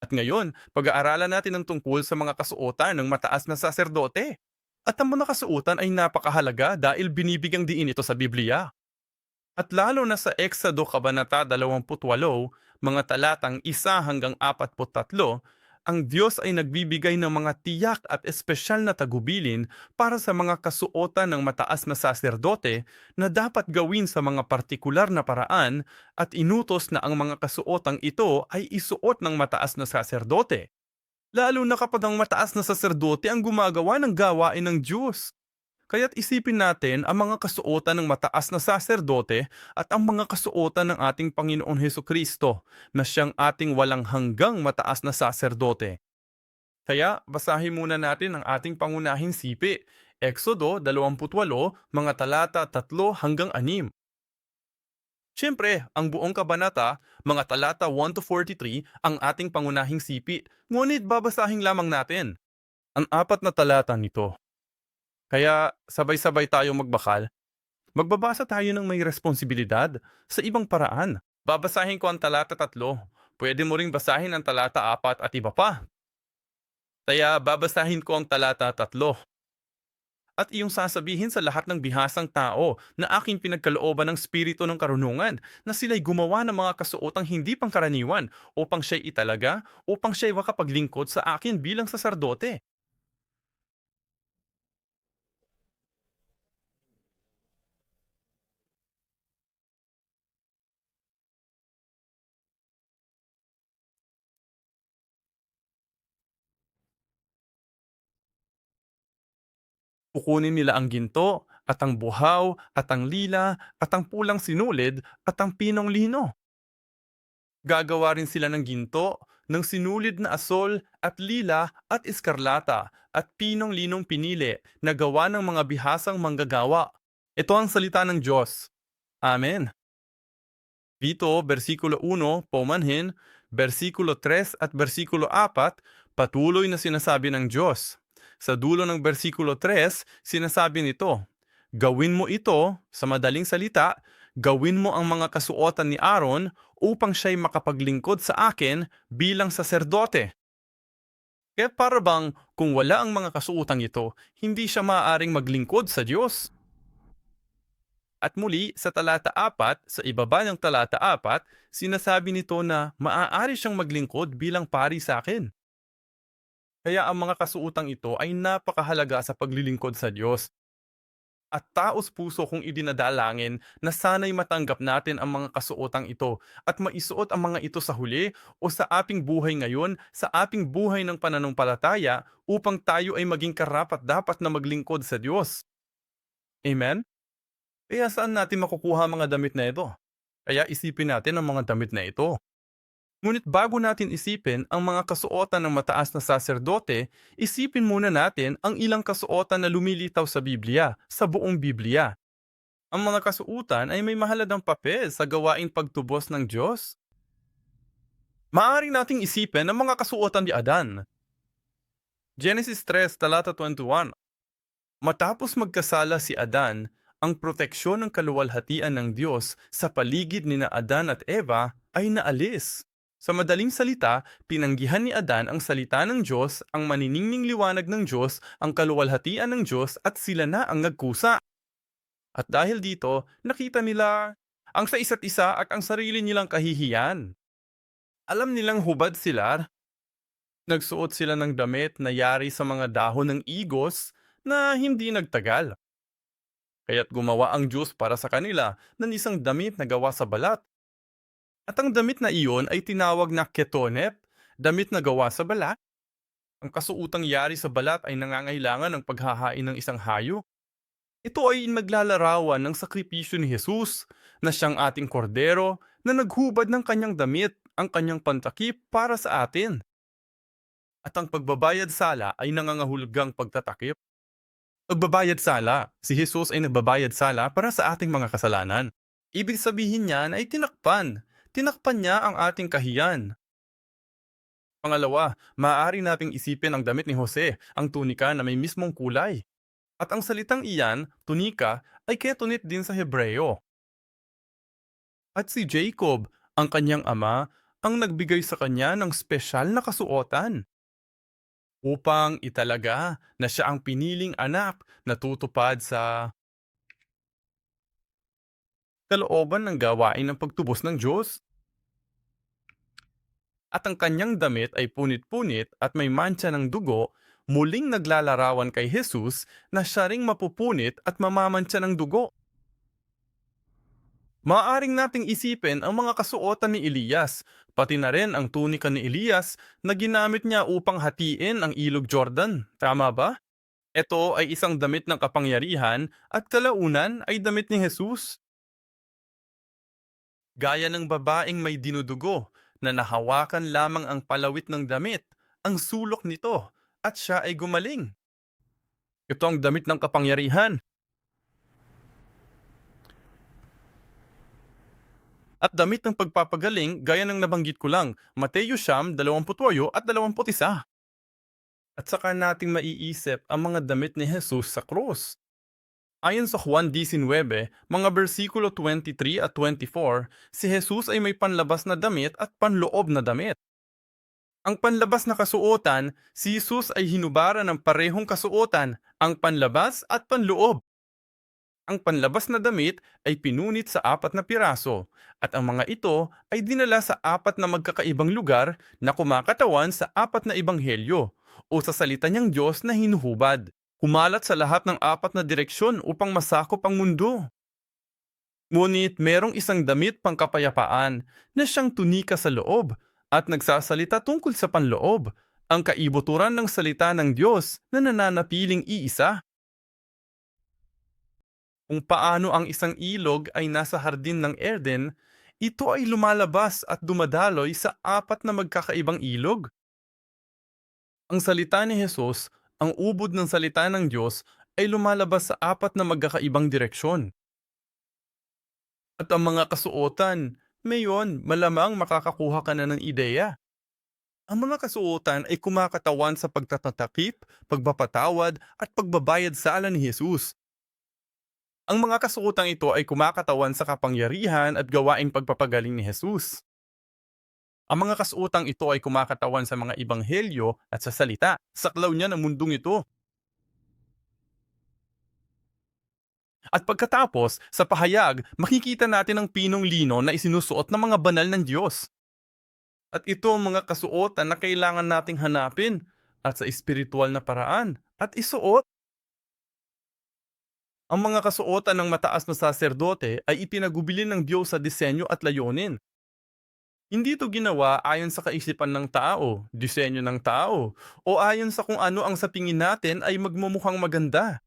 At ngayon, pag-aaralan natin ang tungkol sa mga kasuotan ng mataas na saserdote. At ang mga kasuotan ay napakahalaga dahil binibigyang diin ito sa Biblia. At lalo na sa Eksado Kabanata 28, mga talatang 1 hanggang 43, ang Diyos ay nagbibigay ng mga tiyak at espesyal na tagubilin para sa mga kasuotan ng mataas na saserdote na dapat gawin sa mga partikular na paraan at inutos na ang mga kasuotang ito ay isuot ng mataas na saserdote. Lalo na kapag ang mataas na saserdote ang gumagawa ng gawain ng Diyos. Kaya't isipin natin ang mga kasuotan ng mataas na saserdote at ang mga kasuotan ng ating Panginoon Hesukristo na siyang ating walang hanggang mataas na saserdote. Kaya basahin muna natin ang ating pangunahing sipi, Exodo 28, mga talata 3 hanggang 6. Siyempre, ang buong kabanata, mga talata 1 to 43, ang ating pangunahing sipi, ngunit babasahin lamang natin ang 4 na talata nito. Kaya sabay-sabay tayong magbakal. Magbabasa tayo ng may responsibilidad sa ibang paraan. Babasahin ko ang talata 3. Pwede mo ring basahin ang talata 4 at iba pa. Kaya babasahin ko ang talata 3. At iyong sasabihin sa lahat ng bihasang tao na aking pinagkalooban ng spirito ng karunungan na sila'y gumawa ng mga kasuotang hindi pangkaraniwan upang siya'y italaga, upang siya'y makapaglingkod sa akin bilang saserdote. Kukunin nila ang ginto, at ang buhaw, at ang lila, at ang pulang sinulid, at ang pinong lino. Gagawa rin sila ng ginto, ng sinulid na asol, at lila, at iskarlata, at pinong linong pinili na gawa ng mga bihasang manggagawa. Ito ang salita ng Diyos. Amen. Dito, versikulo 1, paumanhin, versikulo 3 at versikulo 4, patuloy na sinasabi ng Diyos. Sa dulo ng versikulo 3, sinasabi nito, gawin mo ito, sa madaling salita, gawin mo ang mga kasuotan ni Aaron upang siya'y makapaglingkod sa akin bilang saserdote. Kaya para bang kung wala ang mga kasuotang ito, hindi siya maaaring maglingkod sa Diyos. At muli, sa talata 4, sa ibaba ng talata 4, sinasabi nito na maaari siyang maglingkod bilang pari sa akin. Kaya ang mga kasuutang ito ay napakahalaga sa paglilingkod sa Diyos. At taos puso kong idinadalangin na sana'y matanggap natin ang mga kasuotang ito at maisuot ang mga ito sa huli o sa ating buhay ngayon, sa ating buhay ng pananampalataya upang tayo ay maging karapat-dapat na maglingkod sa Diyos. Amen? Kaya saan natin makukuha ang mga damit na ito? Kaya isipin natin ang mga damit na ito. Ngunit bago natin isipin ang mga kasuotan ng mataas na saserdote, isipin muna natin ang ilang kasuotan na lumilitaw sa Biblia, sa buong Biblia. Ang mga kasuotan ay may mahalagang papel sa gawaing pagtubos ng Diyos. Maaari nating isipin ang mga kasuotan ni Adan. Genesis 3, talata 21. Matapos magkasala si Adan, ang proteksyon ng kaluwalhatian ng Diyos sa paligid ni na Adan at Eva ay naalis. Sa madaling salita, pinanggihan ni Adan ang salita ng Diyos, ang maniningning liwanag ng Diyos, ang kaluwalhatian ng Diyos at sila na ang nagkusa. At dahil dito, nakita nila ang sa isa't isa at ang sarili nilang kahihiyan. Alam nilang hubad sila, nagsuot sila ng damit na yari sa mga dahon ng igos na hindi nagtagal. Kaya't gumawa ang Diyos para sa kanila ng isang damit na gawa sa balat. At ang damit na iyon ay tinawag na ketonep, damit na gawa sa balat. Ang kasuutang yari sa balat ay nangangailangan ng paghahain ng isang hayop. Ito ay naglalarawan ng sakripisyo ni Jesus na siyang ating kordero na naghubad ng kanyang damit, ang kanyang pantakip para sa atin. At ang pagbabayad sala ay nangangahulugang pagtatakip. Pagbabayad sala, si Jesus ay nagbabayad sala para sa ating mga kasalanan. Ibig sabihin niyan ay tinakpan. Tinakpan niya ang ating kahiyan. Pangalawa, maaari nating isipin ang damit ni Jose, ang tunika na may mismong kulay. At ang salitang iyan, tunika, ay ketonit din sa Hebreo. At si Jacob, ang kanyang ama, ang nagbigay sa kanya ng espesyal na kasuotan upang italaga na siya ang piniling anak na tutupad sa kalooban ng gawain ng pagtubos ng Diyos. At ang kanyang damit ay punit-punit at may mantsa ng dugo, muling naglalarawan kay Jesus na siya ring mapupunit at mamamantsa ng dugo. Maaring nating isipin ang mga kasuotan ni Elias, pati na rin ang tunika ni Elias na ginamit niya upang hatiin ang ilog Jordan. Tama ba? Ito ay isang damit ng kapangyarihan at kalaunan ay damit ni Jesus. Gaya ng babaeng may dinudugo na nahawakan lamang ang palawit ng damit, ang sulok nito, at siya ay gumaling. Ito ang damit ng kapangyarihan. At damit ng pagpapagaling gaya ng nabanggit ko lang, Mateo 28 at 21. At saka nating maiisip ang mga damit ni Jesus sa krus. Ayon sa Juan 19, mga versikulo 23 at 24, si Jesus ay may panlabas na damit at panloob na damit. Ang panlabas na kasuotan, si Jesus ay hinubara ng parehong kasuotan, ang panlabas at panloob. Ang panlabas na damit ay pinunit sa 4 na piraso, at ang mga ito ay dinala sa 4 na magkakaibang lugar na kumakatawan sa 4 na ebanghelyo o sa salita niyang Diyos na hinuhubad. Kumalat sa lahat ng 4 na direksyon upang masakop ang mundo. Ngunit merong isang damit pangkapayapaan na siyang tunika sa loob at nagsasalita tungkol sa panloob, ang kaibuturan ng salita ng Diyos na nananatiling iisa. Kung paano ang isang ilog ay nasa hardin ng Eden, ito ay lumalabas at dumadaloy sa 4 na magkakaibang ilog. Ang salita ni Jesus, ang ubod ng salita ng Diyos, ay lumalabas sa 4 na magkakaibang direksyon. At ang mga kasuotan, mayon malamang makakakuha ka na ng ideya. Ang mga kasuotan ay kumakatawan sa pagtatatakip, pagpapatawad at pagbabayad sala ni Jesus. Ang mga kasuotang ito ay kumakatawan sa kapangyarihan at gawaing pagpapagaling ni Jesus. Ang mga kasuotang ito ay kumakatawan sa mga ebanghelyo at sa salita. Saklaw niya ng mundong ito. At pagkatapos, sa pahayag, makikita natin ang pinong lino na isinusuot ng mga banal ng Diyos. At ito ang mga kasuotan na kailangan nating hanapin at sa espiritual na paraan at isuot. Ang mga kasuotan ng mataas na saserdote ay ipinagubilin ng Diyos sa disenyo at layunin. Hindi ito ginawa ayon sa kaisipan ng tao, disenyo ng tao, o ayon sa kung ano ang sa tingin natin ay magmumukhang maganda.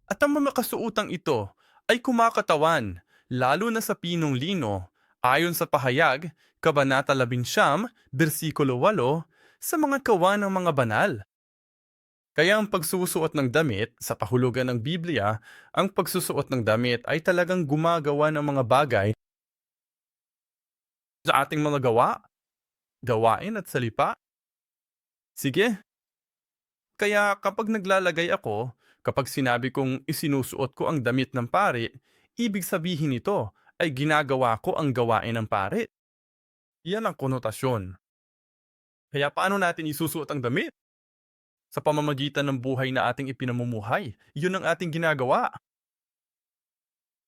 At ang mga kasuotang ito ay kumakatawan, lalo na sa pinong lino, ayon sa pahayag, Kabanata 11, versikulo 8, sa mga kawan ng mga banal. Kaya ang pagsusuot ng damit, sa pahulugan ng Biblia, ang pagsusuot ng damit ay talagang gumagawa ng mga bagay sa ating mga gawa, gawain at salipa. Sige, kaya kapag naglalagay ako, kapag sinabi kong isinusuot ko ang damit ng pari, ibig sabihin nito ay ginagawa ko ang gawain ng pari. Yan ang konotasyon. Kaya paano natin isusuot ang damit? Sa pamamagitan ng buhay na ating ipinamumuhay. Yun ang ating ginagawa.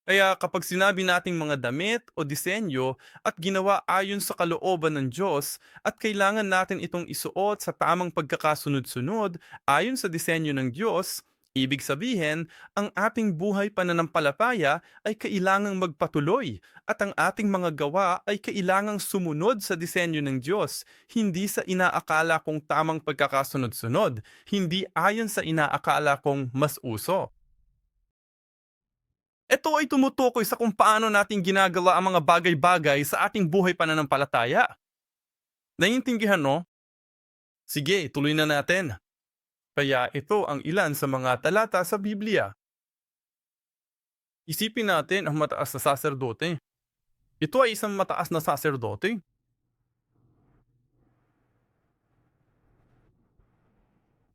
Kaya kapag sinabi nating mga damit o disenyo at ginawa ayon sa kalooban ng Diyos at kailangan natin itong isuot sa tamang pagkakasunod-sunod ayon sa disenyo ng Diyos, ibig sabihin, ang ating buhay pananampalataya ay kailangang magpatuloy at ang ating mga gawa ay kailangang sumunod sa disenyo ng Diyos, hindi sa inaakala kong tamang pagkakasunod-sunod, hindi ayon sa inaakala kong mas uso. Ito ay tumutukoy sa kung paano natin ginagawa ang mga bagay-bagay sa ating buhay pananampalataya. Naiintindihan no? Sige, tuloy na natin. Kaya ito ang ilan sa mga talata sa Biblia. Isipin natin ang mataas na saserdote. Ito ay isang mataas na saserdote.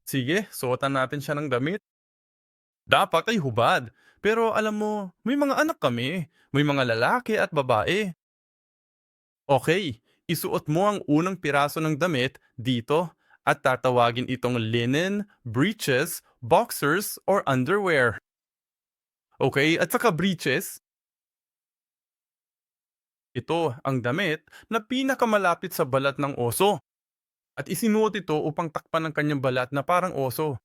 Sige, suotan natin siya ng damit. Dapat ay hubad. Pero alam mo, may mga anak kami. May mga lalaki at babae. Okay, isuot mo ang unang piraso ng damit dito at tatawagin itong linen, breeches, boxers, or underwear. Okay, at saka breeches, ito ang damit na pinakamalapit sa balat ng oso at isinuot ito upang takpan ang kanyang balat na parang oso.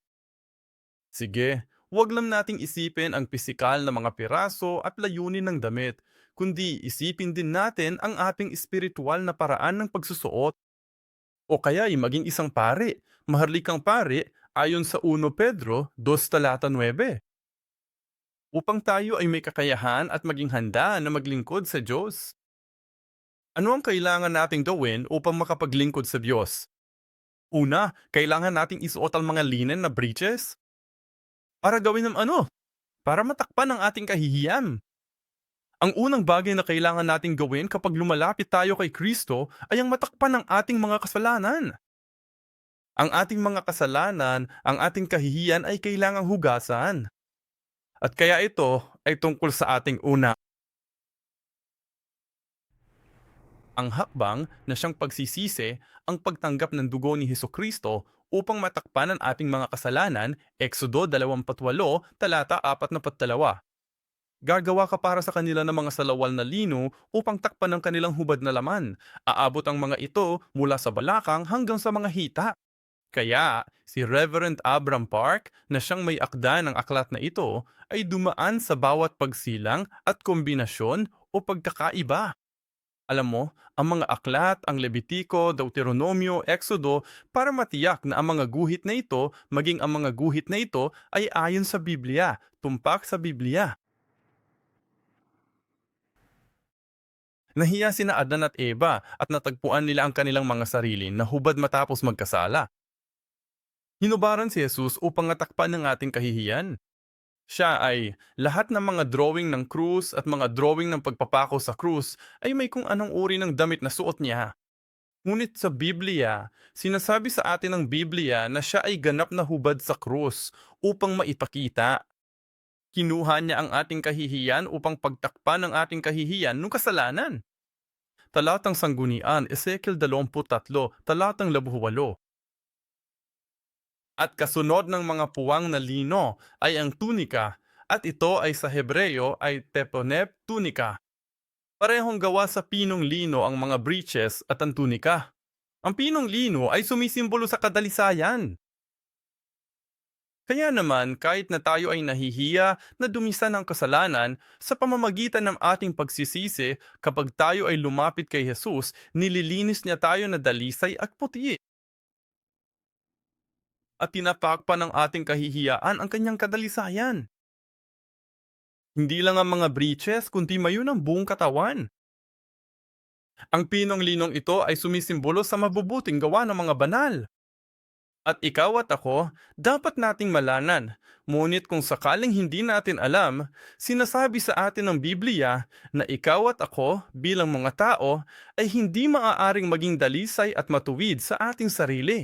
Sige, huwag lang nating isipin ang pisikal na mga piraso at layunin ng damit, kundi isipin din natin ang ating espiritual na paraan ng pagsusuot. O kaya ay maging isang pari, maharlikang pari ayon sa 1 Pedro 2 talata 9, upang tayo ay may kakayahan at maging handa na maglingkod sa Diyos. Ano ang kailangan nating gawin upang makapaglingkod sa Diyos? Una, kailangan nating isuot ang mga linen na breeches para gawin ng ano? Para matakpan ang ating kahihiyan. Ang unang bagay na kailangan nating gawin kapag lumalapit tayo kay Kristo ay ang matakpan ang ating mga kasalanan. Ang ating mga kasalanan, ang ating kahihiyan ay kailangang hugasan. At kaya ito ay tungkol sa ating una, ang hakbang na siyang pagsisisi, ang pagtanggap ng dugo ni Hesus Kristo upang matakpan ang ating mga kasalanan, Exodo 28, talata 42. Gagawa ka para sa kanila ng mga salawal na lino upang takpan ang kanilang hubad na laman. Aabot ang mga ito mula sa balakang hanggang sa mga hita. Kaya, si Reverend Abram Park na siyang may akda ng aklat na ito ay dumaan sa bawat pagsilang at kombinasyon o pagkakaiba. Alam mo, ang mga aklat, ang Levitiko, Deuteronomio, Exodo, para matiyak na ang mga guhit na ito, maging ang mga guhit na ito ay ayon sa Biblia, tumpak sa Biblia. Nahiya sina Adan at Eva at natagpuan nila ang kanilang mga sarili na hubad matapos magkasala. Hinubaran si Jesus upang matakpan ng ating kahihiyan. Siya ay lahat ng mga drawing ng krus at mga drawing ng pagpapako sa krus ay may kung anong uri ng damit na suot niya. Ngunit sa Biblia, sinasabi sa atin ng Biblia na siya ay ganap na hubad sa krus upang maipakita. Kinuha niya ang ating kahihiyan upang pagtakpan ng ating kahihiyan ng kasalanan. Talatang Sanggunian, Ezekiel 23, talatang 18. At kasunod ng mga puwang na lino ay ang tunika, at ito ay sa Hebreyo ay teponep tunika. Parehong gawa sa pinong lino ang mga breeches at ang tunika. Ang pinong lino ay sumisimbolo sa kadalisayan. Kaya naman, kahit na tayo ay nahihiya na dumisan ng kasalanan, sa pamamagitan ng ating pagsisisi, kapag tayo ay lumapit kay Jesus, nililinis niya tayo na dalisay at puti, at tinapakpan ng ating kahihiyaan ang kanyang kadalisayan. Hindi lang ang mga breeches, kundi mayon ang buong katawan. Ang pinong linong ito ay sumisimbolo sa mabubuting gawa ng mga banal. At ikaw at ako, dapat nating malanan. Ngunit kung sakaling hindi natin alam, sinasabi sa atin ng Biblia na ikaw at ako bilang mga tao ay hindi maaaring maging dalisay at matuwid sa ating sarili.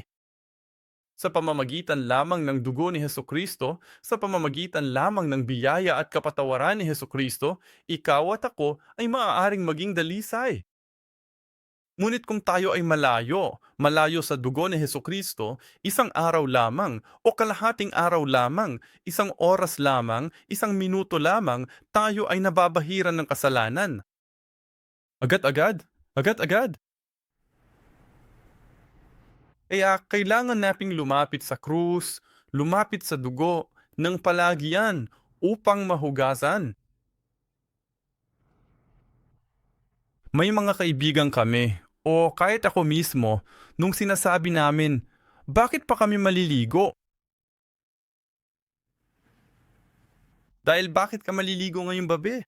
Sa pamamagitan lamang ng dugo ni Hesus Kristo, sa pamamagitan lamang ng biyaya at kapatawaran ni Hesus Kristo, ikaw at ako ay maaaring maging dalisay. Ngunit kung tayo ay malayo sa dugo ni Hesukristo, isang araw lamang o kalahating araw lamang, isang oras lamang, isang minuto lamang, tayo ay nababahiran ng kasalanan. Agad-agad, agad-agad. Kaya kailangan nating lumapit sa krus, lumapit sa dugo, ng palagi yan upang mahugasan. May mga kaibigan kami, o kahit ako mismo, nung sinasabi namin, bakit pa kami maliligo? Dahil bakit ka maliligo ngayong gabi?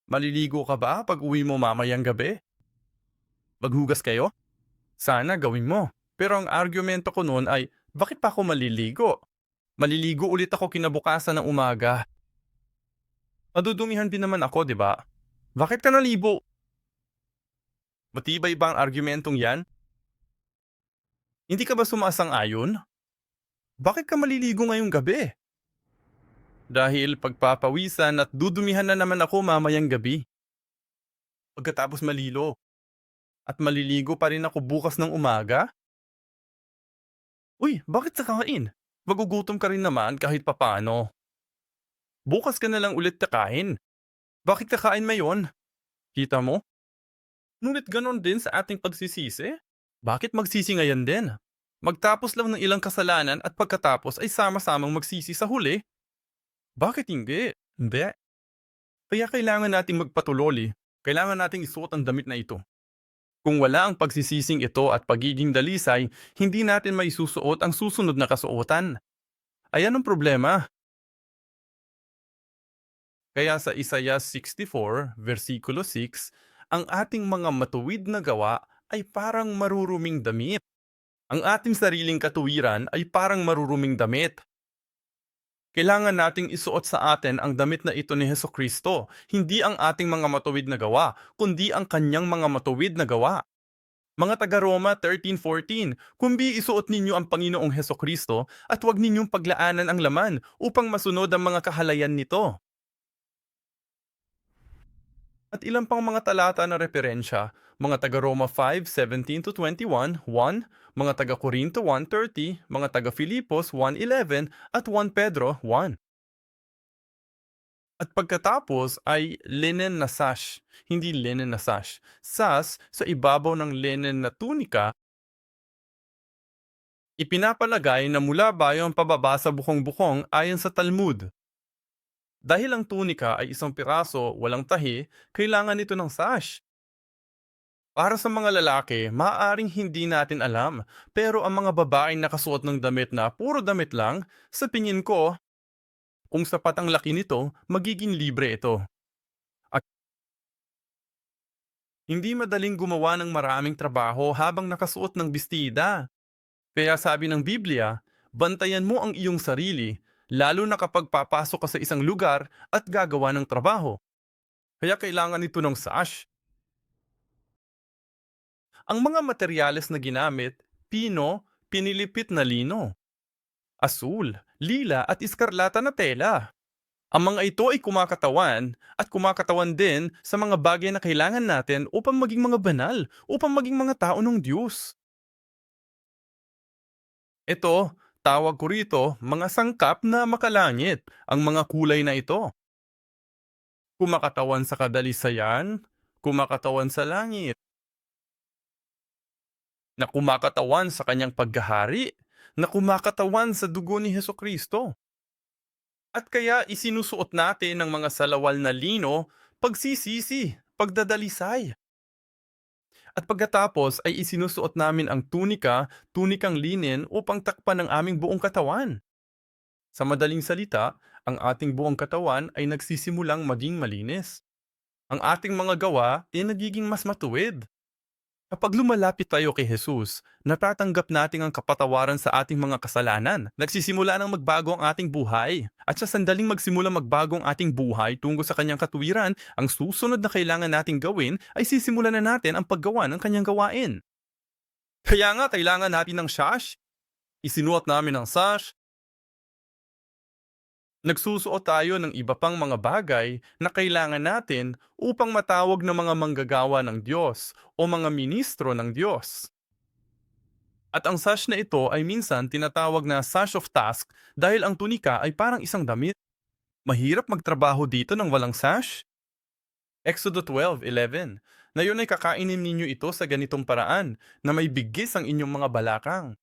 Maliligo ka ba pag uwi mo mamayang gabi? Maghugas kayo? Sana gawin mo. Pero ang argumento ko noon ay, bakit pa ako maliligo? Maliligo ulit ako kinabukasan ng umaga. Madudumihan din naman ako, di ba? Bakit ka nalibo? Matibay ba ang argumentong yan? Hindi ka ba sumasang-ayon? Bakit ka maliligo ngayong gabi? Dahil pagpapawisan at dudumihan na naman ako mamayang gabi. Pagkatapos malilo. At maliligo pa rin ako bukas ng umaga? Uy, bakit sa kakain? Magugutom ka rin naman kahit papaano. Bukas ka na lang ulit kakain. Bakit kakain mayon? Kita mo? Ngunit ganon din sa ating pagsisisi. Bakit magsisi ngayon din? Magtapos lang ng ilang kasalanan at pagkatapos ay sama-samang magsisi sa huli? Bakit hindi? Hindi. Kaya kailangan nating magpatuloli. Kailangan nating isuot ang damit na ito. Kung wala ang pagsisising ito at pagiging dalisay, hindi natin maisusuot ang susunod na kasuotan. Ayan ang problema. Kaya sa Isaiah 64, versikulo 6, ang ating mga matuwid na gawa ay parang maruruming damit. Ang ating sariling katuwiran ay parang maruruming damit. Kailangan nating isuot sa atin ang damit na ito ni Hesus Kristo, hindi ang ating mga matuwid na gawa, kundi ang kanyang mga matuwid na gawa. Mga taga-Roma 13:14, kumbi isuot ninyo ang Panginoong Hesus Kristo at huwag ninyong paglaanan ang laman upang masunod ang mga kahalayan nito. At ilang pang mga talata na referensya, mga taga-Roma 5:17 to 21, 1, mga taga-Korinto 1:30, mga taga-Filipos 1:11, at 1 Pedro 1. At pagkatapos ay linen na sash, hindi linen na sash. Sas sa ibabaw ng linen na tunika, ipinapalagay na mula bayo ang pababa sa bukong-bukong ayon sa Talmud. Dahil ang tunika ay isang piraso, walang tahi, kailangan ito ng sash. Para sa mga lalaki, maaaring hindi natin alam, pero ang mga babaeng nakasuot ng damit na puro damit lang, sa tingin ko, kung sapat ang laki nito, magiging libre ito. At hindi madaling gumawa ng maraming trabaho habang nakasuot ng bestida. Kaya sabi ng Biblia, bantayan mo ang iyong sarili, lalo na kapag papasok ka sa isang lugar at gagawa ng trabaho. Kaya kailangan ito ng sash. Ang mga materyales na ginamit, pino, pinilipit na lino, asul, lila at iskarlata na tela. Ang mga ito ay kumakatawan at kumakatawan din sa mga bagay na kailangan natin upang maging mga banal, upang maging mga tao ng Diyos. Ito, tawag ko rito mga sangkap na makalangit, ang mga kulay na ito. Kumakatawan sa kadalisayan, kumakatawan sa langit, na kumakatawan sa kanyang paghahari, na kumakatawan sa dugo ni Heso Kristo. At kaya isinusuot natin ng mga salawal na lino, pagsisisi, pagdadalisay. At pagkatapos ay isinusuot namin ang tunika, tunikang linen upang takpan ang aming buong katawan. Sa madaling salita, ang ating buong katawan ay nagsisimulang maging malinis. Ang ating mga gawa ay nagiging mas matuwid. Kapag lumalapit tayo kay Jesus, natatanggap natin ang kapatawaran sa ating mga kasalanan. Nagsisimula ng magbago ang ating buhay. At sa sandaling magsimula magbago ang ating buhay tungo sa kanyang katuwiran, ang susunod na kailangan nating gawin ay sisimulan na natin ang paggawa ng kanyang gawain. Kaya nga kailangan natin ng sash. Isinuot namin ang sash. Nagsusuot tayo ng iba pang mga bagay na kailangan natin upang matawag na mga manggagawa ng Diyos o mga ministro ng Diyos. At ang sash na ito ay minsan tinatawag na sash of task dahil ang tunika ay parang isang damit. Mahirap magtrabaho dito ng walang sash? Exodo 12:11. Na yun ay kakainin ninyo ito sa ganitong paraan na may bigis ang inyong mga balakang.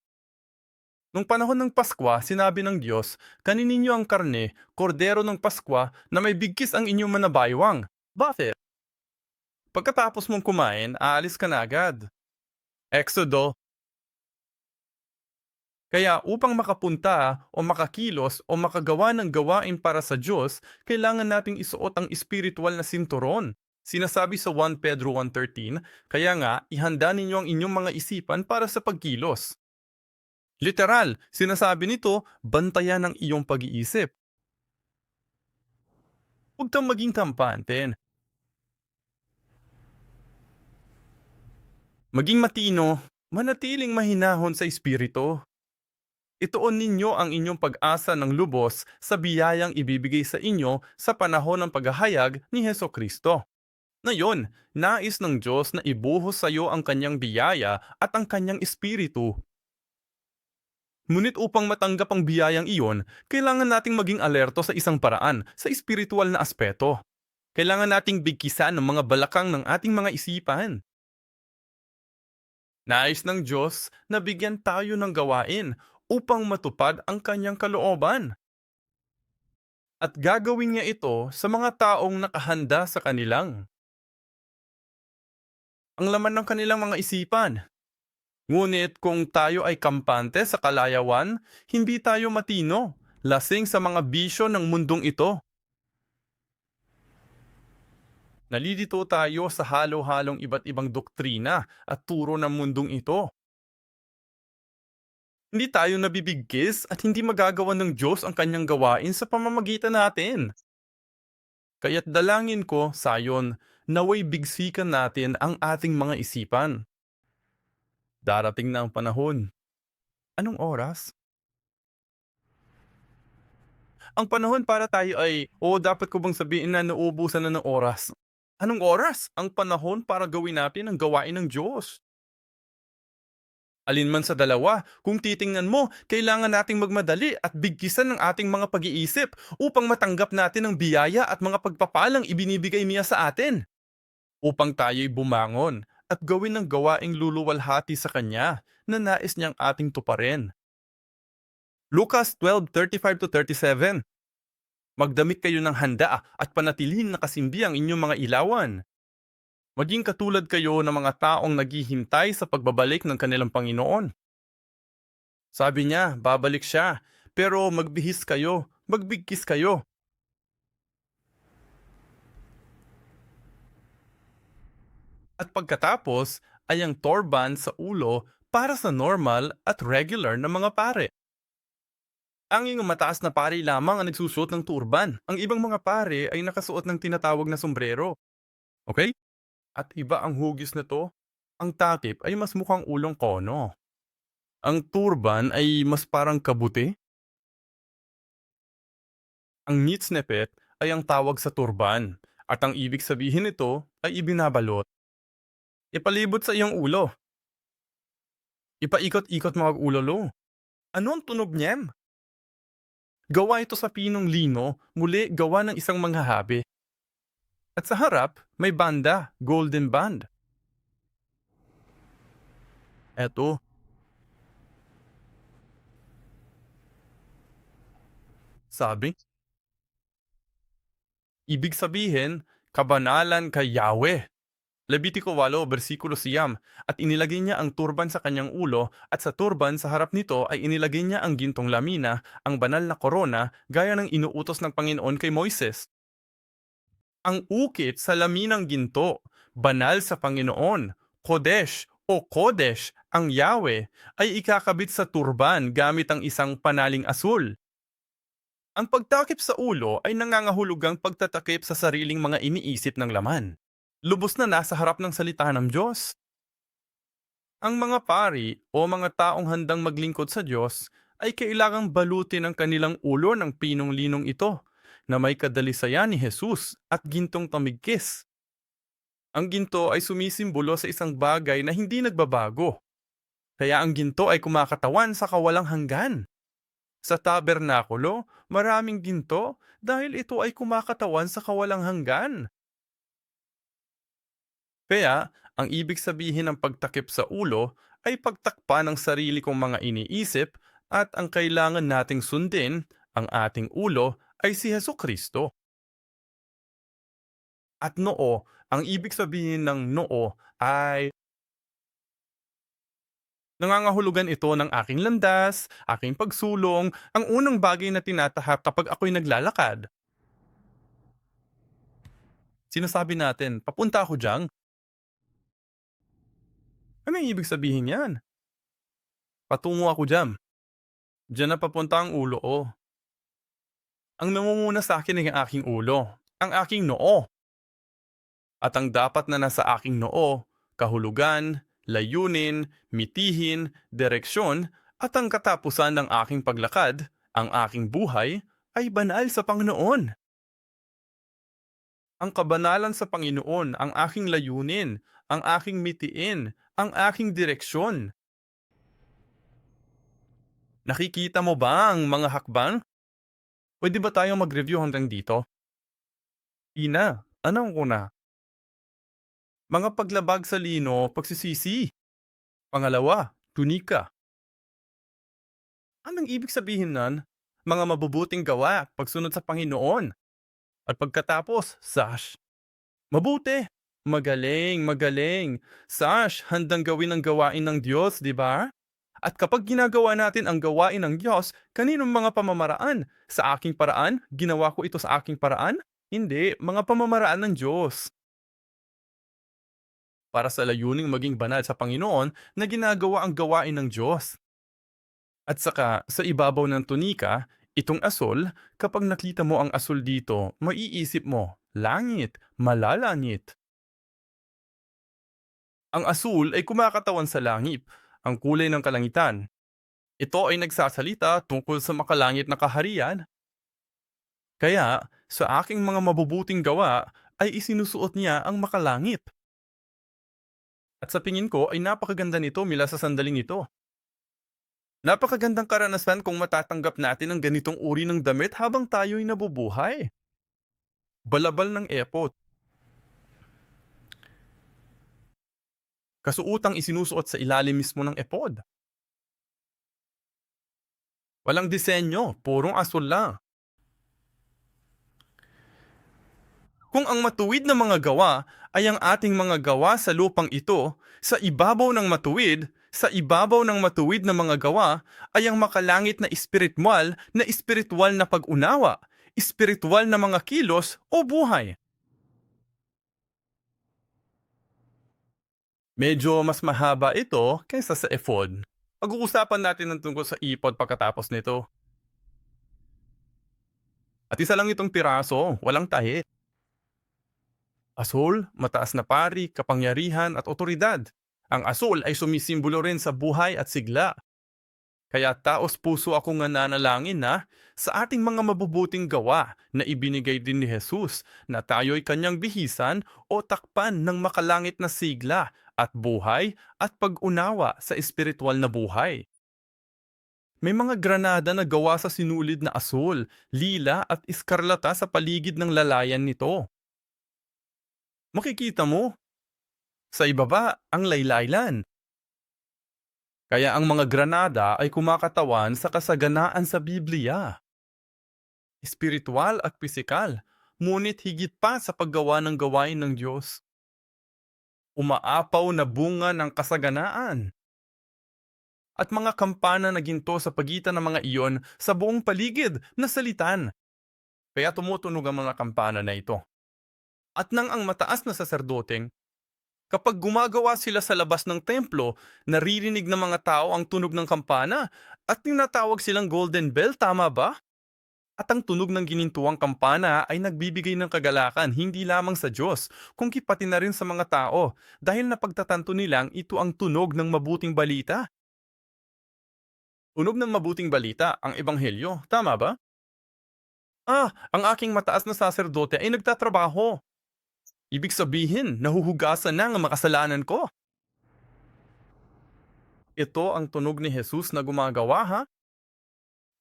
Nung panahon ng Paskwa, sinabi ng Diyos, kanin ninyo ang karne, kordero ng Paskwa na may bigkis ang inyong manabaywang. Bakit? Pagkatapos mong kumain, aalis ka na agad. Exodo. Kaya upang makapunta o makakilos o makagawa ng gawain para sa Diyos, kailangan nating isuot ang espiritual na sinturon. Sinasabi sa 1 Pedro 1:13, kaya nga, ihanda ninyo ang inyong mga isipan para sa pagkilos. Literal, sinasabi nito, bantayan ang iyong pag-iisip. Huwag kang maging kampante. Maging matino, manatiling mahinahon sa espiritu. Ituon ninyo ang inyong pag-asa ng lubos sa biyayang ibibigay sa inyo sa panahon ng paghahayag ni Heso Kristo. Ngayon, nais ng Diyos na ibuhos sa iyo ang kanyang biyaya at ang kanyang espiritu. Ngunit upang matanggap ang biyayang iyon, kailangan nating maging alerto sa isang paraan, sa espiritual na aspeto. Kailangan nating bigkisan ng mga balakang ng ating mga isipan. Nais ng Diyos na bigyan tayo ng gawain upang matupad ang kanyang kalooban. At gagawin niya ito sa mga taong nakahanda sa kanilang. Ang laman ng kanilang mga isipan. Ngunit kung tayo ay kampante sa kalayawan, hindi tayo matino, lasing sa mga bisyo ng mundong ito. Nalilito tayo sa halo-halong iba't ibang doktrina at turo ng mundong ito. Hindi tayo nabibigkis at hindi magagawa ng Diyos ang kanyang gawain sa pamamagitan natin. Kaya't dalangin ko, sayon, naway bigsikan natin ang ating mga isipan. Darating na ang panahon. Anong oras? Ang panahon para tayo ay, o dapat ko bang sabihin na nauubusan na ng oras? Anong oras? Ang panahon para gawin natin ang gawain ng Diyos. Alinman sa dalawa, kung titingnan mo, kailangan nating magmadali at bigkisan ng ating mga pag-iisip upang matanggap natin ang biyaya at mga pagpapalang ibinibigay niya sa atin. Upang tayo'y bumangon at gawin ng gawaing luluwalhati sa Kanya na nais niyang ating tuparin. Lucas 12:35-37. Magdamit kayo ng handa at panatilihin nakasimbi ang inyong mga ilawan. Maging katulad kayo ng mga taong naghihintay sa pagbabalik ng kanilang Panginoon. Sabi niya, babalik siya, pero magbihis kayo, magbigkis kayo. At pagkatapos ay ang torban sa ulo para sa normal at regular na mga pare. Anging ang mataas na pari lamang ang nagsusuot ng turban. Ang ibang mga pare ay nakasuot ng tinatawag na sombrero. Okay? At iba ang hugis nito. Ang takip ay mas mukhang ulong kono. Ang turban ay mas parang kabuti. Ang nitsnepet ay ang tawag sa turban. At ang ibig sabihin nito ay ibinabalot. Ipalibot sa iyong ulo. Ipaikot-ikot mga ulolo. Ano ang tunog niyem? Gawa ito sa pinong lino, muli gawa ng isang manghahabi. At sa harap, may banda, golden band. Eto, sabi, ibig sabihin, kabanalan kay Yahweh. Levitiko 8, versikulo 9, at inilagay niya ang turban sa kanyang ulo, at sa turban sa harap nito ay inilagay niya ang gintong lamina, ang banal na korona, gaya ng inuutos ng Panginoon kay Moises. Ang ukit sa laminang ginto, banal sa Panginoon, Kodesh o Kodesh, ang Yahweh, ay ikakabit sa turban gamit ang isang panaling asul. Ang pagtakip sa ulo ay nangangahulugang pagtatakip sa sariling mga iniisip ng laman. Lubos na nasa harap ng salita ng Diyos. Ang mga pari o mga taong handang maglingkod sa Diyos ay kailangang balutin ang kanilang ulo ng pinong linong ito na may kadalisayan ni Jesus at gintong tamigkis. Ang ginto ay sumisimbolo sa isang bagay na hindi nagbabago. Kaya ang ginto ay kumakatawan sa kawalang hanggan. Sa tabernakulo, maraming ginto dahil ito ay kumakatawan sa kawalang hanggan. Kaya, ang ibig sabihin ng pagtakip sa ulo ay pagtakpa ng sarili kong mga iniisip at ang kailangan nating sundin, ang ating ulo, ay si Hesus Kristo. At noo, ang ibig sabihin ng noo ay nangangahulugan ito ng aking landas, aking pagsulong, ang unang bagay na tinatahak kapag ako'y naglalakad. Sinasabi natin, papunta ako diyang. Ano yung ibig sabihin yan? Patungo ako dyan. Diyan na papunta ang ulo ko. Ang namumuna sa akin ay ang aking ulo, ang aking noo. At ang dapat na nasa aking noo, kahulugan, layunin, mitihin, direksyon, at ang katapusan ng aking paglakad, ang aking buhay, ay banal sa Panginoon. Ang kabanalan sa Panginoon ang aking layunin, ang aking mitiin, ang aking direksyon. Nakikita mo ba ang mga hakbang? Pwede ba tayong mag-review hanggang dito? Ina, anong una? Mga paglabag sa lino, pagsisisi. Pangalawa, tunika. Anong ibig sabihin nun? Mga mabubuting gawa, pagsunod sa Panginoon. At pagkatapos, sash. Mabuti. Magaling, magaling. Sash, handang gawin ang gawain ng Diyos, di ba? At kapag ginagawa natin ang gawain ng Diyos, kaninong mga pamamaraan? Sa aking paraan? Ginawa ko ito sa aking paraan? Hindi, mga pamamaraan ng Diyos. Para sa layuning maging banal sa Panginoon na ginagawa ang gawain ng Diyos. At saka, sa ibabaw ng tunika, itong asol, kapag nakita mo ang asol dito, maiisip mo, langit, malalangit. Ang asul ay kumakatawan sa langit, ang kulay ng kalangitan. Ito ay nagsasalita tungkol sa makalangit na kaharian. Kaya, sa aking mga mabubuting gawa, ay isinusuot niya ang makalangit. At sa tingin ko ay napakaganda nito mula sa sandaling ito. Napakagandang karanasan kung matatanggap natin ang ganitong uri ng damit habang tayo'y nabubuhay. Balabal ng epot, kasuotang isinusuot sa ilalim mismo ng epod. Walang disenyo, purong asul lang. Kung ang matuwid na mga gawa ay ang ating mga gawa sa lupang ito, sa ibabaw ng matuwid na mga gawa ay ang makalangit na espiritual na pag-unawa, espiritual na mga kilos o buhay. Medyo mas mahaba ito kaysa sa ephod. Pag-uusapan natin ng tungkol sa ipod pagkatapos nito. At isa lang itong piraso, walang tahi. Asul, mataas na pari, kapangyarihan at otoridad. Ang asul ay sumisimbolo rin sa buhay at sigla. Kaya taos puso akong nananalangin na sa ating mga mabubuting gawa na ibinigay din ni Jesus na tayo'y kanyang bihisan o takpan ng makalangit na sigla at buhay at pag-unawa sa espiritual na buhay. May mga granada na gawa sa sinulid na asul, lila at iskarlata sa paligid ng lalayan nito. Makikita mo, sa ibaba ang laylaylan. Kaya ang mga granada ay kumakatawan sa kasaganaan sa Biblia. Espiritual at pisikal, ngunit higit pa sa paggawa ng gawain ng Diyos. Umaapaw na bunga ng kasaganaan. At mga kampana na ginto sa pagitan ng mga iyon sa buong paligid na salitan. Kaya tumutunog ang mga kampana na ito. At nang ang mataas na saserdoteng, kapag gumagawa sila sa labas ng templo, naririnig ng mga tao ang tunog ng kampana at tinatawag silang golden bell, tama ba? At ang tunog ng ginintuang kampana ay nagbibigay ng kagalakan hindi lamang sa Diyos, kundi pati na rin sa mga tao dahil napagtatanto nilang ito ang tunog ng mabuting balita. Tunog ng mabuting balita, ang ebanghelyo, tama ba? Ang aking mataas na saserdote ay nagtatrabaho. Ibig sabihin, nahuhugasan na ang makasalanan ko. Ito ang tunog ni Jesus na gumagawa ha?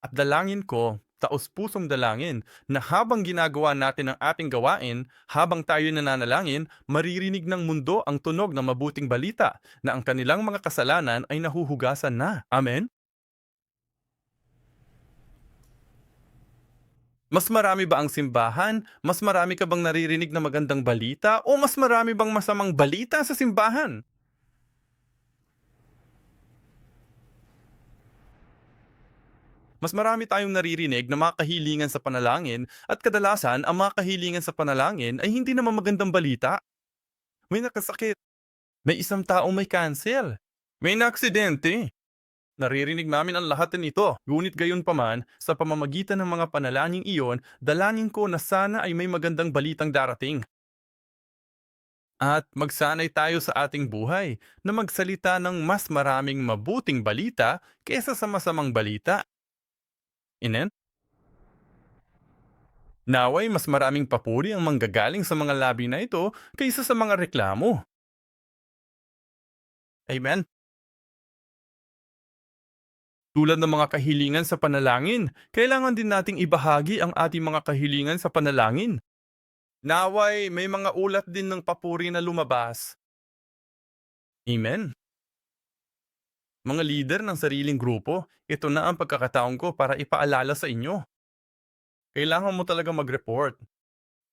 At dalangin ko, taos-pusong dalangin, na habang ginagawa natin ang ating gawain, habang tayo nananalangin, maririnig ng mundo ang tunog ng mabuting balita na ang kanilang mga kasalanan ay nahuhugasan na. Amen? Mas marami ba ang simbahan? Mas marami ka bang naririnig na magandang balita? O mas marami bang masamang balita sa simbahan? Mas marami tayong naririnig na mga kahilingan sa panalangin at kadalasan ang mga kahilingan sa panalangin ay hindi naman magandang balita. May nakasakit, may isang taong may cancer, may naaksidente. Naririnig namin ang lahat nito. Ngunit gayon paman, sa pamamagitan ng mga panalangin iyon, dalangin ko na sana ay may magandang balitang darating. At magsanay tayo sa ating buhay na magsalita ng mas maraming mabuting balita kaysa sa masamang balita. Inen? Naway mas maraming papuri ang manggagaling sa mga labi na ito kaysa sa mga reklamo. Amen? Tulad ng mga kahilingan sa panalangin, kailangan din nating ibahagi ang ating mga kahilingan sa panalangin. Naway may mga ulat din ng papuri na lumabas. Amen? Mga leader ng sariling grupo, ito na ang pagkakataon ko para ipaalala sa inyo. Kailangan mo talaga mag-report.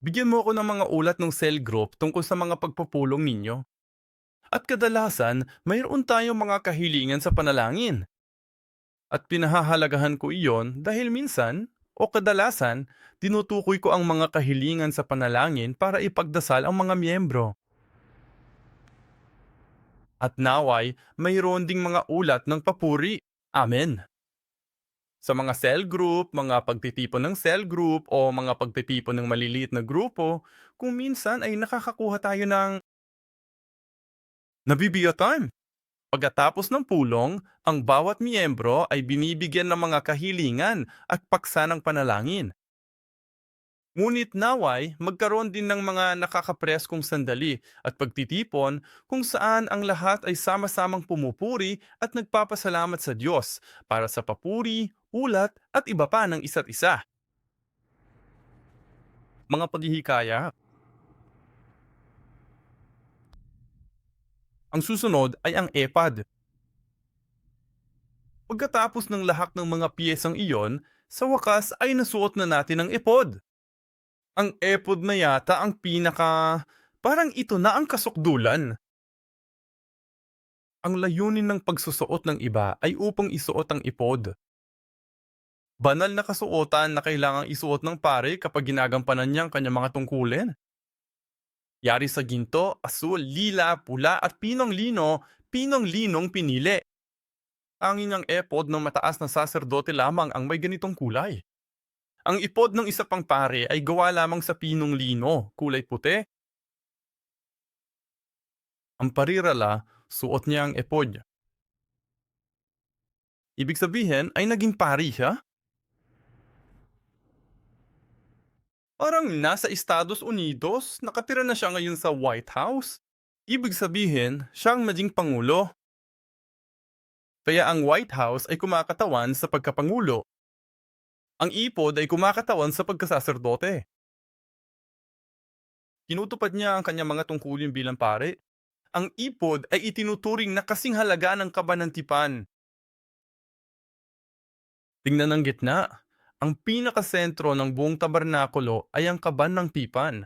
Bigyan mo ako ng mga ulat ng cell group tungkol sa mga pagpupulong ninyo. At kadalasan, mayroon tayong mga kahilingan sa panalangin. At pinahahalagahan ko iyon dahil minsan, o kadalasan, tinutukoy ko ang mga kahilingan sa panalangin para ipagdasal ang mga miyembro. At naway, mayroon ding mga ulat ng papuri. Amen. Sa mga cell group, mga pagtitipon ng cell group o mga pagtitipon ng maliliit na grupo, kung minsan ay nakakakuha tayo ng nabibigatan. Pagkatapos ng pulong, ang bawat miyembro ay binibigyan ng mga kahilingan at paksa ng panalangin. Ngunit naway, magkaroon din ng mga nakakapreskong sandali at pagtitipon kung saan ang lahat ay sama-samang pumupuri at nagpapasalamat sa Diyos para sa papuri, ulat at iba pa ng isa't isa. Mga paghihikaya. Ang susunod ay ang epad. Pagkatapos ng lahat ng mga piyesang iyon, sa wakas ay nasuot na natin ang epod. Ang epod na yata ang parang ito na ang kasukdulan. Ang layunin ng pagsusuot ng iba ay upang isuot ang ipod. Banal na kasuotan na kailangang isuot ng pare kapag ginagampanan niya ang kanyang mga tungkulin. Yari sa ginto, asul, lila, pula at pinong linong pinili. Angin ang epod ng mataas na saserdote lamang ang may ganitong kulay. Ang ipod ng isa pang pare ay gawa lamang sa pinong lino, kulay puti. Ang parirala, suot niya ang epod. Ibig sabihin ay naging pari siya? Parang nasa Estados Unidos, nakatira na siya ngayon sa White House. Ibig sabihin, siya ang naging pangulo. Kaya ang White House ay kumakatawan sa pagkapangulo. Ang ipod ay kumakatawan sa pagkasaserdote. Tinutupad niya ang kanyang mga tungkulin bilang pare. Ang ipod ay itinuturing na kasing halaga ng kabanantipan. Tingnan ang gitna. Ang pinakasentro ng buong tabernakulo ay ang kaban ng tipan.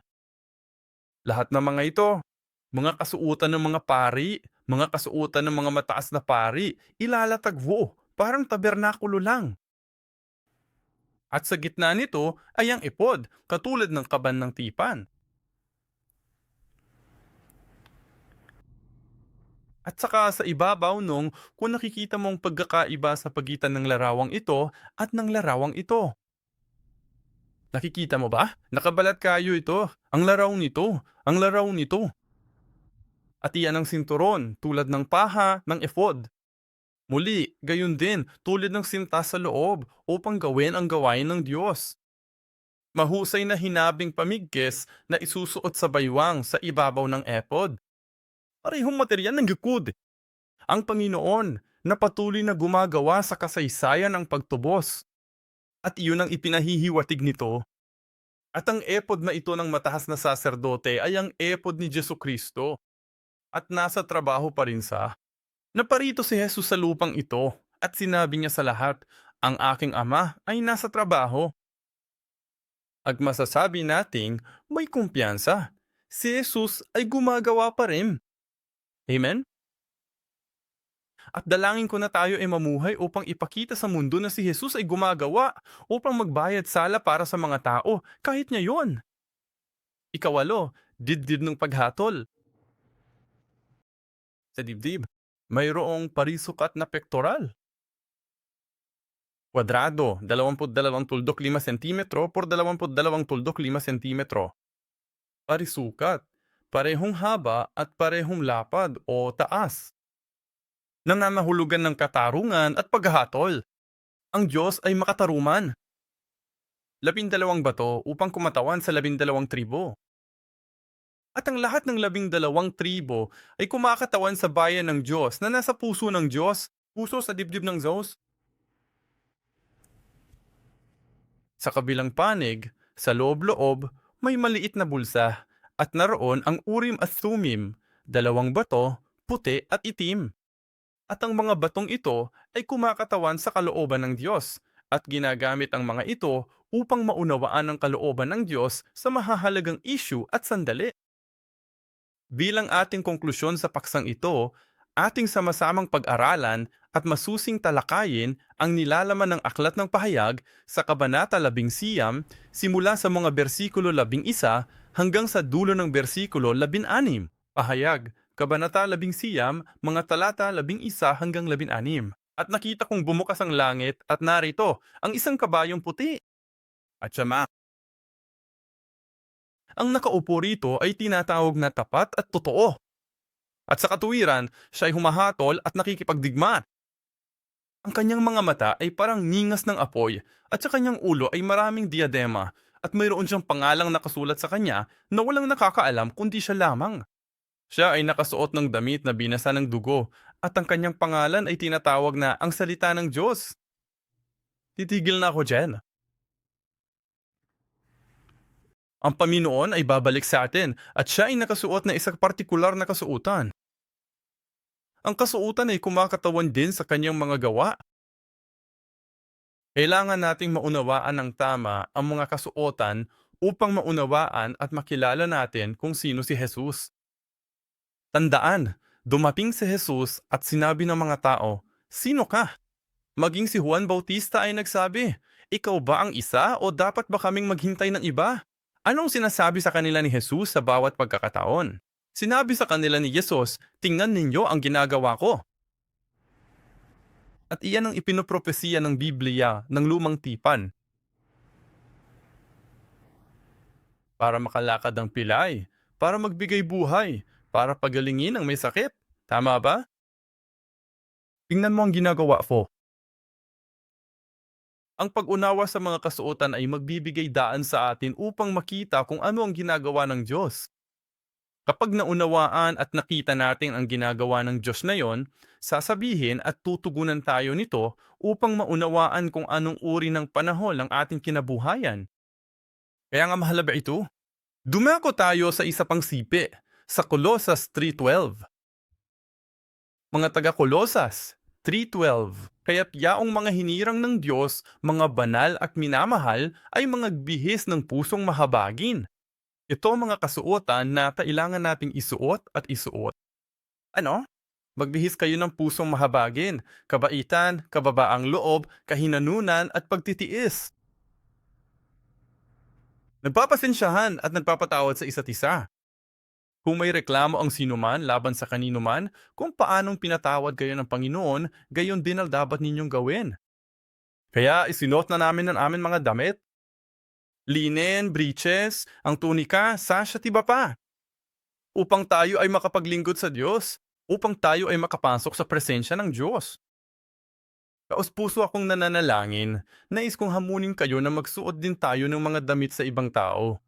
Lahat ng mga ito, mga kasuotan ng mga pari, mga kasuotan ng mga mataas na pari, ilalatagwo, parang tabernakulo lang. At sa gitna nito ay ang ipod, katulad ng kaban ng tipan. At saka sa ibabaw nung kung nakikita mong pagkakaiba sa pagitan ng larawang ito at ng larawang ito. Nakikita mo ba? Nakabalat kayo ito. Ang laraw nito. Ang laraw nito. At iyan ang sinturon, tulad ng paha ng ephod. Muli, gayon din, tulad ng sinta sa loob, upang gawin ang gawain ng Diyos. Mahusay na hinabing pamigkis na isusuot sa baywang sa ibabaw ng ephod. Parehong material ng gukod. Ang Panginoon na patuloy na gumagawa sa kasaysayan ng pagtubos. At iyon ang ipinahihiwatig nito. At ang epod na ito ng mataas na saserdote ay ang epod ni Jesu Kristo. At nasa trabaho pa rin sa. Naparito si Jesus sa lupang ito at sinabi niya sa lahat, ang aking ama ay nasa trabaho. At masasabi nating may kumpiyansa. Si Jesus ay gumagawa pa rin. Amen? At dalangin ko na tayo ay mamuhay upang ipakita sa mundo na si Jesus ay gumagawa upang magbayad sala para sa mga tao kahit ngayon. Ikawalo, dibdib ng paghatol. Sa dibdib, mayroong parisukat na pektoral. Kwadrado, 22.5 sentimetro por 22.5 sentimetro. Parisukat, parehong haba at parehong lapad o taas. Nangangahulugan ng katarungan at paghahatol. Ang Diyos ay makataruman. 12 bato upang kumatawan sa 12 tribo. At ang lahat ng 12 tribo ay kumakatawan sa bayan ng Diyos na nasa puso ng Diyos, puso sa dibdib ng Zeus. Sa kabilang panig, sa loob-loob, may maliit na bulsa, at naroon ang Urim at Thummim, 2 bato, puti at itim. At ang mga batong ito ay kumakatawan sa kalooban ng Diyos, at ginagamit ang mga ito upang maunawaan ang kalooban ng Diyos sa mahahalagang issue at sandali. Bilang ating konklusyon sa paksang ito, ating sama-samang pag-aralan at masusing talakayin ang nilalaman ng Aklat ng Pahayag sa Kabanata 11, simula sa mga bersikulo 11 hanggang sa dulo ng bersikulo 16. Pahayag, Kabanata 11, mga talata 11 hanggang 16. At nakita kong bumukas ang langit at narito ang isang kabayong puti. At siya ang nakaupo rito ay tinatawag na tapat at totoo. At sa katuwiran, siya ay humahatol at nakikipagdigma. Ang kanyang mga mata ay parang ningas ng apoy at sa kanyang ulo ay maraming diadema at mayroon siyang pangalang nakasulat sa kanya na walang nakakaalam kundi siya lamang. Siya ay nakasuot ng damit na binasa ng dugo at ang kanyang pangalan ay tinatawag na ang salita ng Diyos. Titigil na ako dyan. Ang Panginoon ay babalik sa atin at siya ay nakasuot na isang partikular na kasuotan. Ang kasuotan ay kumakatawan din sa kanyang mga gawa. Kailangan nating maunawaan ng tama ang mga kasuotan upang maunawaan at makilala natin kung sino si Jesus. Tandaan, dumating si Jesus at sinabi ng mga tao, "Sino ka?" Maging si Juan Bautista ay nagsabi, "Ikaw ba ang isa o dapat ba kaming maghintay ng iba?" Anong sinasabi sa kanila ni Jesus sa bawat pagkakataon? Sinabi sa kanila ni Jesus, "Tingnan ninyo ang ginagawa ko." At iyan ang ipinopropesiya ng Biblia ng lumang tipan para makalakad ang pilay, para magbigay buhay, para pagalingin ang may sakit. Tama ba? Tingnan mo ang ginagawa ko. Ang pag-unawa sa mga kasuotan ay magbibigay daan sa atin upang makita kung ano ang ginagawa ng Diyos. Kapag naunawaan at nakita natin ang ginagawa ng Diyos na yon, sasabihin at tutugunan tayo nito upang maunawaan kung anong uri ng panahon ng ating kinabuhayan. Kaya nga mahalaga ito. Dumako tayo sa isa pang sipi, sa Colossus 3:12. Mga taga-Kolosas 3:12. Kaya't yaong mga hinirang ng Diyos, mga banal at minamahal ay mga bihis ng pusong mahabagin. Ito ang mga kasuotan na kailangan nating isuot at isuot. Ano? Magbihis kayo ng pusong mahabagin, kabaitan, kababaang loob, kahinanunan at pagtitiis. Nagpapasensyahan at nagpapatawad sa isa't isa. Kung may reklamo ang sinuman laban sa kanino man, kung paanong pinatawad kayo ng Panginoon, gayon din ang dapat ninyong gawin. Kaya isinuot na namin ang aming mga damit, linen, breeches, ang tunika, sash at iba pa, upang tayo ay makapaglingkod sa Diyos, upang tayo ay makapasok sa presensya ng Diyos. Taos-puso akong nananalangin, nais kong hamunin kayo na magsuot din tayo ng mga damit sa ibang tao.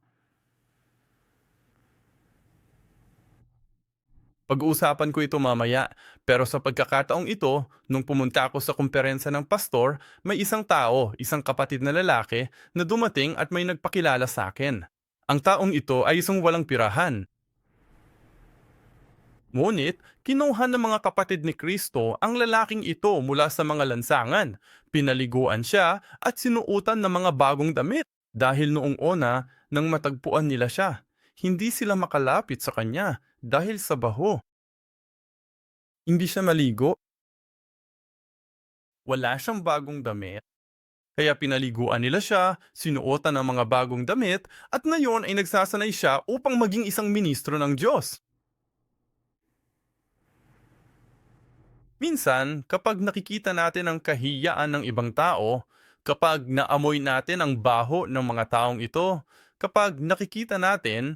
Pag-uusapan ko ito mamaya, pero sa pagkakataong ito, nung pumunta ako sa kumperensya ng pastor, may isang tao, isang kapatid na lalaki, na dumating at may nagpakilala sa akin. Ang taong ito ay isang walang pirahan. Ngunit, kinuha ng mga kapatid ni Kristo ang lalaking ito mula sa mga lansangan. Pinaliguan siya at sinuutan ng mga bagong damit. Dahil noong una, nang matagpuan nila siya, hindi sila makalapit sa kanya dahil sa baho. Hindi siya maligo, wala siyang bagong damit, kaya pinaliguan nila siya, sinuotan ng mga bagong damit, at ngayon ay nagsasanay siya upang maging isang ministro ng Diyos. Minsan, kapag nakikita natin ang kahiyaan ng ibang tao, kapag naamoy natin ang baho ng mga taong ito, kapag nakikita natin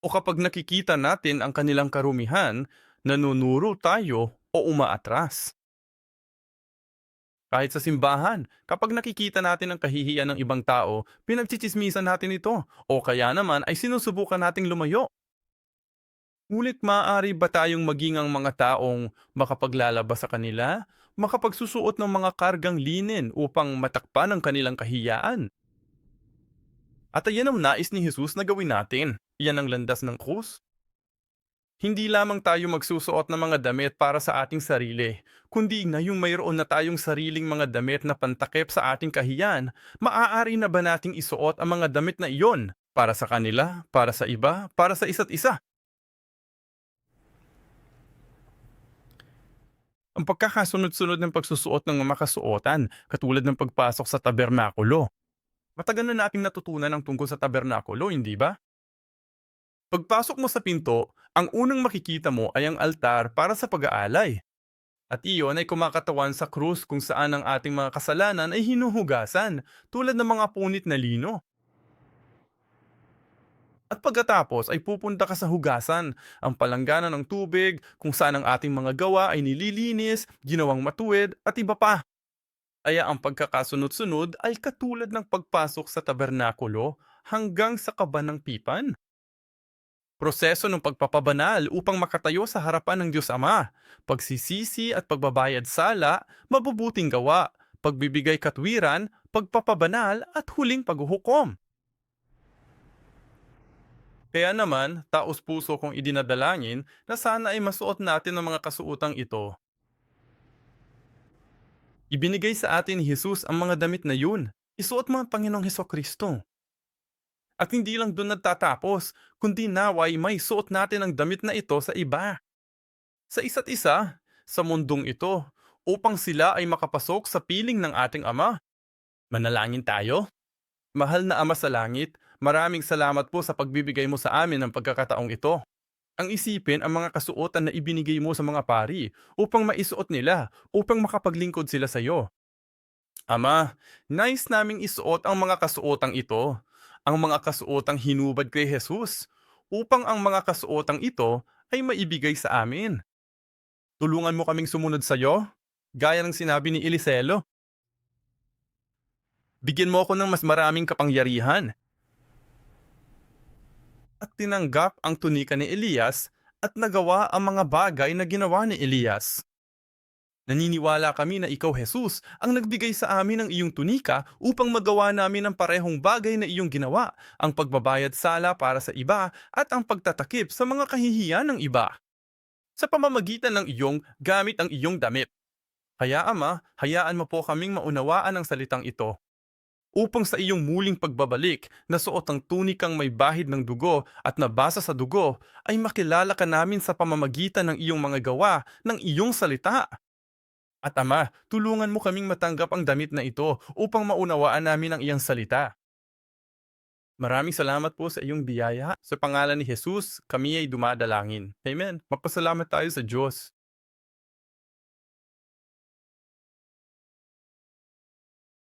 o kapag nakikita natin ang kanilang karumihan, nanunuro tayo o umaatras. Kahit sa simbahan, kapag nakikita natin ang kahihiyan ng ibang tao, pinagchichismisan natin ito o kaya naman ay sinusubukan nating lumayo. Ngunit maaari ba tayong maging ang mga taong makapaglalabas sa kanila, makapagsusuot ng mga kargang linen upang matakpan ang kanilang kahiyaan? At ayan ang nais ni Jesus na gawin natin. Iyan ang landas ng krus. Hindi lamang tayo magsusuot ng mga damit para sa ating sarili, kundi na yung mayroon na tayong sariling mga damit na pantakip sa ating kahiyan, maaari na ba nating isuot ang mga damit na iyon para sa kanila, para sa iba, para sa isa't isa? Ang pagkakasunod-sunod ng pagsusuot ng mga kasuotan, katulad ng pagpasok sa tabernakulo. Matagal na nating natutunan ang tungkol sa tabernakulo, hindi ba? Pagpasok mo sa pinto, ang unang makikita mo ay ang altar para sa pag-aalay. At iyon ay kumakatawan sa krus kung saan ang ating mga kasalanan ay hinuhugasan, tulad ng mga punit na lino. At pagkatapos ay pupunta ka sa hugasan, ang palanggana ng tubig, kung saan ang ating mga gawa ay nililinis, ginawang matuwid, at iba pa. Kaya ang pagkakasunod-sunod ay katulad ng pagpasok sa tabernakulo hanggang sa kaban ng pipan. Proseso ng pagpapabanal upang makatayo sa harapan ng Diyos Ama, pagsisisi at pagbabayad sala, mabubuting gawa, pagbibigay katwiran, pagpapabanal at huling paghuhukom. Kaya naman, taos puso kong idinadalangin na sana ay masuot natin ang mga kasuotang ito. Ibinigay sa atin ni Jesus ang mga damit na yun. Isuot mo ang Panginoong Heso Kristo. At hindi lang doon nagtatapos, kundi naway may suot natin ang damit na ito sa iba. Sa isa't isa, sa mundong ito, upang sila ay makapasok sa piling ng ating Ama. Manalangin tayo? Mahal na Ama sa langit, maraming salamat po sa pagbibigay mo sa amin ng pagkakataong ito. Ang isipin ang mga kasuotan na ibinigay mo sa mga pari upang maisuot nila, upang makapaglingkod sila sa iyo. Ama, nais naming isuot ang mga kasuotang ito, ang mga kasuotang hinubad kay Jesus, upang ang mga kasuotang ito ay maibigay sa amin. Tulungan mo kaming sumunod sa iyo, gaya ng sinabi ni Eliseo. Bigyan mo ako ng mas maraming kapangyarihan at tinanggap ang tunika ni Elias at nagawa ang mga bagay na ginawa ni Elias. Naniniwala kami na ikaw, Jesus, ang nagbigay sa amin ng iyong tunika upang magawa namin ang parehong bagay na iyong ginawa, ang pagbabayad sala para sa iba at ang pagtatakip sa mga kahihiyan ng iba. Sa pamamagitan ng iyong gamit ang iyong damit. Kaya Ama, hayaan mo po kaming maunawaan ang salitang ito upang sa iyong muling pagbabalik na suot ang tunikang may bahid ng dugo at nabasa sa dugo ay makilala ka namin sa pamamagitan ng iyong mga gawa ng iyong salita. At Ama, tulungan mo kaming matanggap ang damit na ito upang maunawaan namin ang iyang salita. Maraming salamat po sa iyong biyaya. Sa pangalan ni Jesus, kami ay dumadalangin. Amen. Magpasalamat tayo sa Diyos.